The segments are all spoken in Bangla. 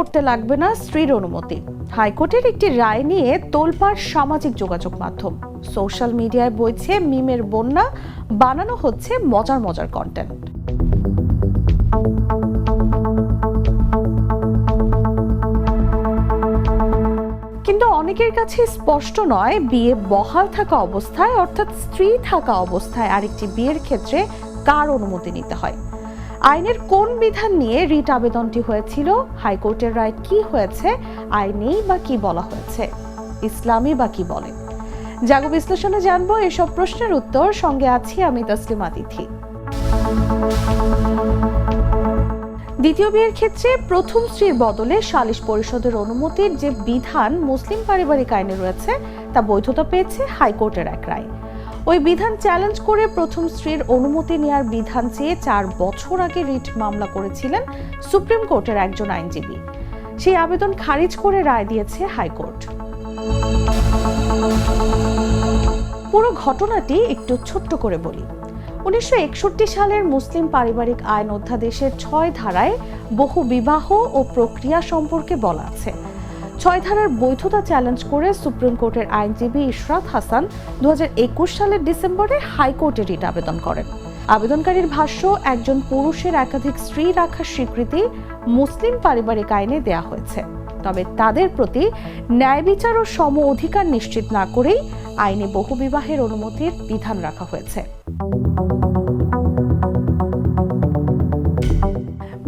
করতে লাগবে না স্ত্রীর অনুমতি। হাইকোর্টের একটি রায় নিয়ে তোলপাড় সামাজিক যোগাযোগ মাধ্যম। সোশ্যাল মিডিয়ায় বইছে মিমের বন্যা, বানানো হচ্ছে মজার মজার কন্টেন্ট। কিন্তু অনেকের কাছে স্পষ্ট নয়, বিয়ে বহাল থাকা অবস্থায় অর্থাৎ স্ত্রী থাকা অবস্থায় আরেকটি বিয়ের ক্ষেত্রে কার অনুমতি নিতে হয়। আইনের কোন বিধান নিয়ে রিট আবেদনটি হয়েছিল, হাইকোর্টের রায় কি হয়েছে, আইনেই বা কি বলা হয়েছে, ইসলামই বা কি বলে। জাগো বিশ্লেষণে জানবো এসব প্রশ্নের উত্তর। সঙ্গে আছি আমি তাসলিমা তিথি। দ্বিতীয় বিয়ের ক্ষেত্রে প্রথম স্ত্রীর বদলে সালিশ পরিষদের অনুমতির যে বিধান মুসলিম পারিবারিক আইনে রয়েছে তা বৈধতা পেয়েছে হাইকোর্টের এক রায়। ওই বিধান চ্যালেঞ্জ করে প্রথম স্ত্রীর অনুমতি নেওয়ার বিধান চেয়ে 4 বছর আগে রিট মামলা করেছিলেন সুপ্রিম কোর্টের একজন আইনজীবী। সেই আবেদন খারিজ করে রায় দিয়েছে হাইকোর্ট। পুরো ঘটনাটি একটু ছোট্ট করে বলি। 1961 সালের মুসলিম পারিবারিক আইন অধ্যাদেশের 6 ধারায় বহু বিবাহ ও প্রক্রিয়া সম্পর্কে বলা আছে। 6 ধারার বৈধতা চ্যালেঞ্জ করে সুপ্রিম কোর্টের আইনজীবী ইশরাত হাসান 2021 সালের ডিসেম্বরে হাইকোর্টে রিট আবেদন করেন। আবেদনকারীর ভাষ্য, একজন পুরুষের একাধিক স্ত্রী রাখার স্বীকৃতি মুসলিম পারিবারিক আইনে দেয়া হয়েছে, তবে তাদের প্রতি ন্যায় বিচার ও সম অধিকার নিশ্চিত না করেই আইনে বহুবিবাহের অনুমতির বিধান রাখা হয়েছে।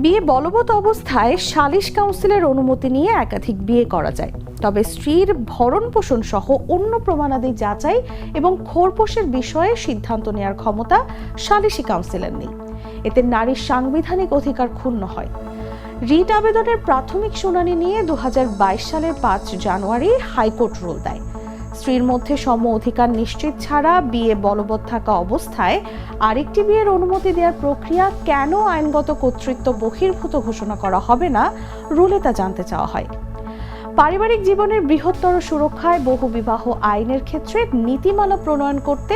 বিয়ে বলবৎ অবস্থায় সালিশ কাউন্সিলের অনুমতি নিয়ে একাধিক বিয়ে করা যায়, তবে স্ত্রীর ভরণ পোষণ সহ অন্য প্রমাণাদি যাচাই এবং খোরপোশের বিষয়ে সিদ্ধান্ত নেওয়ার ক্ষমতা সালিশি কাউন্সিলের নেই। এতে নারীর সাংবিধানিক অধিকার ক্ষুণ্ণ হয়। রিট আবেদনের প্রাথমিক শুনানি নিয়ে 2022 সালের 5 জানুয়ারি হাইকোর্ট রুল দেয়, স্ত্রীর মধ্যে সম অধিকার নিশ্চিত ছাড়া বিয়ে বলবৎ থাকা অবস্থায় আরেকটি বিয়ের অনুমতি দেওয়ার প্রক্রিয়া কেন আইনগত কর্তৃত্ব বহির্ভূত ঘোষণা করা হবে না, রুলে তা জানতে চাওয়া হয়। পারিবারিক জীবনের বৃহত্তর সুরক্ষায় বহুবিবাহ আইনের ক্ষেত্রে নীতিমালা প্রণয়ন করতে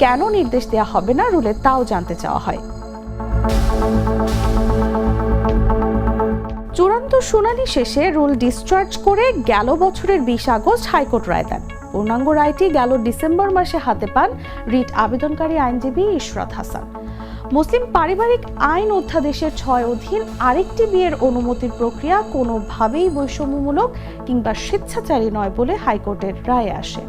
কেন নির্দেশ দেওয়া হবে না, রুলে তাও জানতে চাওয়া হয়। চূড়ান্ত শুনানি শেষে রুল ডিসচার্জ করে গেল বছরের 20 আগস্ট হাইকোর্ট রায় দেন। পূর্ণাঙ্গ রায়টি গেল ডিসেম্বর মাসে হাতে পান রিট আবেদনকারী আইনজীবী ইশরাত হাসান। মুসলিম পারিবারিক আইন অধ্যাদেশের 6 অধীন আরেকটি বিয়ের অনুমতির প্রক্রিয়া কোনোভাবেই বৈষম্যমূলক কিংবা স্বেচ্ছাচারী নয় বলে হাইকোর্টের রায়ে আসে।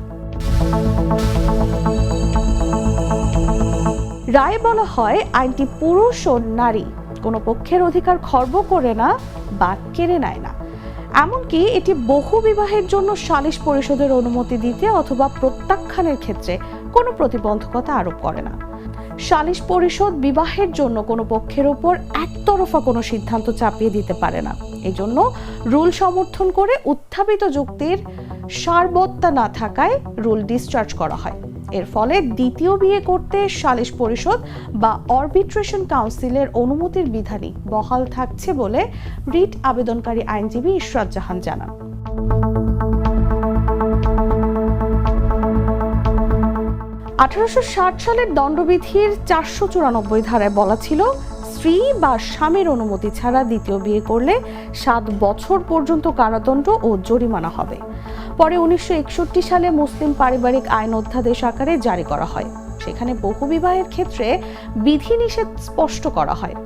রায়ে বলা হয়, আইনটি পুরুষ ও নারী কোনো পক্ষের অধিকার খর্ব করে না বা কেড়ে নেয় না। এমনকি এটি বহু বিবাহের জন্য সালিশ পরিষদের অনুমতি দিতে অথবা প্রত্যাখ্যানের ক্ষেত্রে কোনো প্রতিবন্ধকতা আরোপ করে না। সালিশ পরিষদ বিবাহের জন্য কোনো পক্ষের উপর একতরফা কোনো সিদ্ধান্ত চাপিয়ে দিতে পারে না। এজন্য রুল সমর্থন করে উত্থাপিত যুক্তির সারবত্তা না থাকায় রুল ডিসচার্জ করা হয়। এর ফলে দ্বিতীয় বিয়ে করতে সালিশ পরিষদ বা আরবিট্রেশন কাউন্সিলের অনুমতির বিধানই বহাল থাকছে বলে রিট আবেদনকারী আইনজীবী ইশরাত জাহান জানান। সালের দণ্ডবিধির 494 ধারায় বলা ছিল, স্ত্রী বা স্বামীর অনুমতি ছাড়া দ্বিতীয় বিয়ে করলে 7 বছর পর্যন্ত কারাদণ্ড ও জরিমানা হবে। পরে 1961 সালে মুসলিম পারিবারিক আইন অধ্যাদেশ আকারে জারি করা হয়। সেখানে বহুবিবাহের ক্ষেত্রে বিধিনিষেধ স্পষ্ট করা হয়।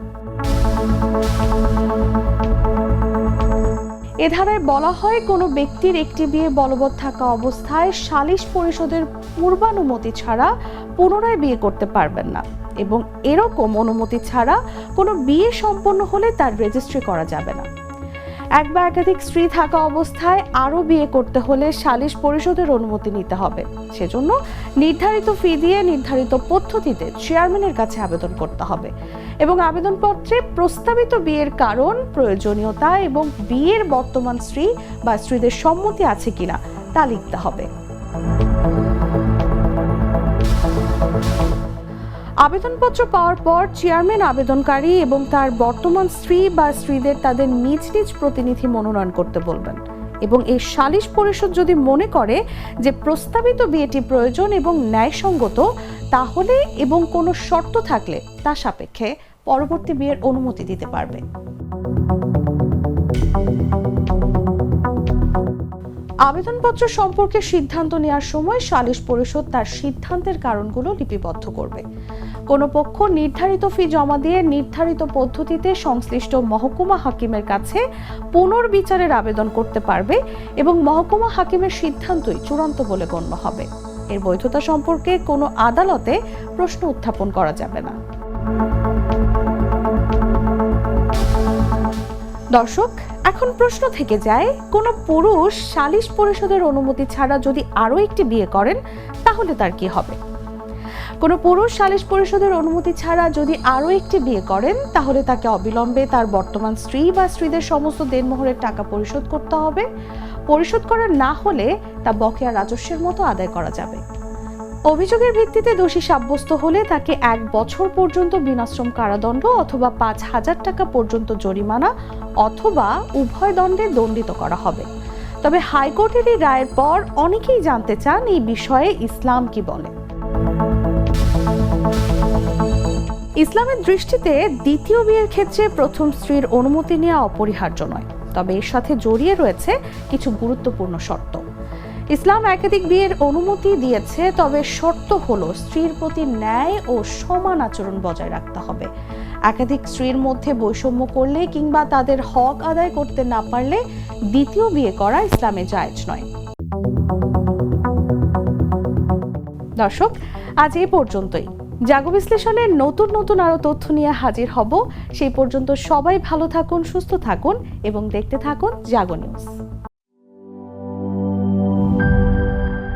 এ ধারায় বলা হয়, কোনো ব্যক্তির একটি বিয়ে বলবৎ থাকা অবস্থায় সালিশ পরিষদের পূর্বানুমতি ছাড়া পুনরায় বিয়ে করতে পারবেন না এবং এরকম অনুমতি ছাড়া কোনো বিয়ে সম্পন্ন হলে তার রেজিস্ট্রি করা যাবে না। এক বা একাধিক স্ত্রী থাকা অবস্থায় আরও বিয়ে করতে হলে সালিশ পরিষদের অনুমতি নিতে হবে। সেজন্য নির্ধারিত ফি দিয়ে নির্ধারিত পদ্ধতিতে চেয়ারম্যানের কাছে আবেদন করতে হবে এবং আবেদনপত্রে প্রস্তাবিত বিয়ের কারণ, প্রয়োজনীয়তা এবং বিয়ের বর্তমান স্ত্রী বা স্ত্রীদের সম্মতি আছে কিনা তা লিখতে হবে। আবেদনপত্র পাওয়ার পর চেয়ারম্যান আবেদনকারী এবং তার বর্তমান স্ত্রী বা স্ত্রীদের তাদের নিজ নিজ প্রতিনিধি মনোনয়ন করতে বলবেন এবং এই সালিশ পরিষদ যদি মনে করে যে প্রস্তাবিত বিয়েটি প্রয়োজন এবং ন্যায়সঙ্গত, তাহলে এবং কোনো শর্ত থাকলে তা সাপেক্ষে পরবর্তী বিয়ের অনুমতি দিতে পারবে। আবেদনপত্র সম্পর্কে সিদ্ধান্ত নেওয়ার সময় সালিশ পরিষদ তার সিদ্ধান্তের কারণগুলো লিপিবদ্ধ করবে। কোনো পক্ষ নির্ধারিত ফি জমা দিয়ে নির্ধারিত পদ্ধতিতে সংশ্লিষ্ট মহকুমা হাকিমের কাছে পুনর্বিচারের আবেদন করতে পারবে এবং মহকুমা হাকিমের সিদ্ধান্তই চূড়ান্ত বলে গণ্য হবে। এর বৈধতা সম্পর্কে কোনো আদালতে প্রশ্ন উত্থাপন করা যাবে না। দর্শক, এখন প্রশ্ন থেকে যায়, কোনো পুরুষ সালিশ পরিষদের অনুমতি ছাড়া যদি আরও একটি বিয়ে করেন তাহলে তার কি হবে? কোনো পুরুষ সালিশ পরিষদের অনুমতি ছাড়া যদি আরও একটি বিয়ে করেন তাহলে তাকে অবিলম্বে তার বর্তমান স্ত্রী বা স্ত্রীদের সমস্ত দেনমোহরের টাকা পরিশোধ করতে হবে। পরিশোধ করা না হলে তা বকেয়া রাজস্বের মতো আদায় করা যাবে। অভিযোগের ভিত্তিতে দোষী সাব্যস্ত হলে তাকে 1 বছর পর্যন্ত বিনাশ্রম কারাদণ্ড অথবা 5,000 টাকা পর্যন্ত জরিমানা অথবা উভয় দণ্ডে দণ্ডিত করা হবে। তবে হাইকোর্টের এই রায়ের পর অনেকেই জানতে চান এই বিষয়ে ইসলাম কি বলে। ইসলামের দৃষ্টিতে দ্বিতীয় বিয়ের ক্ষেত্রে প্রথম স্ত্রীর অনুমতি নেওয়া অপরিহার্য নয়, তবে এর সাথে জড়িয়ে রয়েছে কিছু গুরুত্বপূর্ণ শর্ত। ইসলাম একাধিক বিয়ের অনুমতি দিয়েছে, তবে শর্ত হলো স্ত্রীর প্রতি ন্যায় ও সমান আচরণ বজায় রাখতে হবে। একাধিক স্ত্রীর মধ্যে বৈষম্য করলে কিংবা তাদের হক আদায় করতে না পারলে দ্বিতীয় বিয়ে করা ইসলামে জায়েজ নয়। দর্শক, আজ এই পর্যন্তই। জাগো বিশ্লেষণের নতুন আরো তথ্য নিয়ে হাজির হব। সেই পর্যন্ত সবাই ভালো থাকুন, সুস্থ থাকুন এবং দেখতে থাকুন জাগো নিউজ।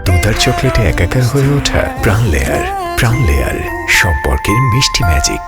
দুধার চকলেটে একাকার হয়ে ওঠা প্রাণ লেয়ার সম্পর্কের মিষ্টি ম্যাজিক।